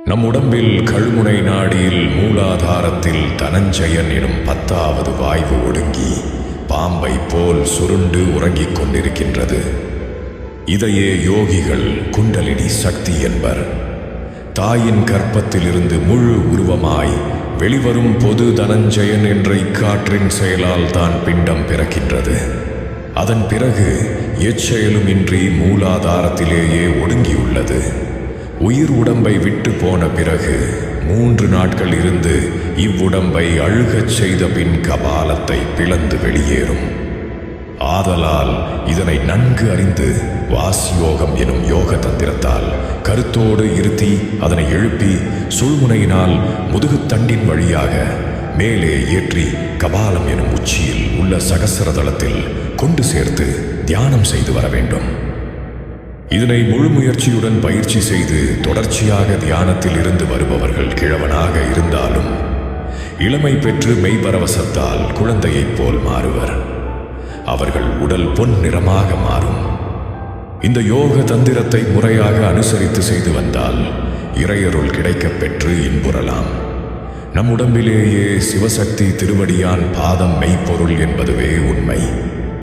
நம் உடம்பில் கழுமுனை நாடியில் மூலாதாரத்தில் தனஞ்சயன் எனும் 10வது வாய்வு ஒடுங்கி பாம்பை போல் சுருண்டு உறங்கிக் கொண்டிருக்கின்றது. இதையே யோகிகள் குண்டலினி சக்தி என்பர். தாயின் கற்பத்திலிருந்து முழு உருவமாய் வெளிவரும் பொது தனஞ்சயன் என்ற இக்காற்றின் செயலால் தான் பிண்டம் பிறக்கின்றது. அதன் பிறகு எச்செயலும் இன்றி மூலாதாரத்திலேயே ஒடுங்கியுள்ளது. உயிர் உடம்பை விட்டு போன பிறகு 3 நாட்கள் இருந்து இவ்வுடம்பை அழுகச் செய்த பின் கபாலத்தை பிளந்து வெளியேறும். ஆதலால் இதனை நன்கு அறிந்து வாசியோகம் எனும் யோக தந்திரத்தால் கருத்தோடு இருத்தி அதனை எழுப்பி சுழ்முனையினால் முதுகுத்தண்டின் வழியாக மேலே ஏற்றி கபாலம் எனும் உச்சியில் உள்ள சகசரதளத்தில் கொண்டு சேர்த்து தியானம் செய்து வர வேண்டும். இதனை முழு முயற்சியுடன் பயிற்சி செய்து தொடர்ச்சியாக தியானத்தில் இருந்து வருபவர்கள் கிழவனாக இருந்தாலும் இளமை பெற்று மெய்பரவசத்தால் குழந்தையைப் போல் மாறுவர். அவர்கள் உடல் பொன் நிறமாக மாறும். இந்த யோக தந்திரத்தை முறையாக அனுசரித்து செய்து வந்தால் இறையருள் கிடைக்கப் பெற்று இன்புறலாம். நம் உடம்பிலேயே சிவசக்தி திருவடியான் பாதம் மெய்ப்பொருள் என்பதுவே உண்மை.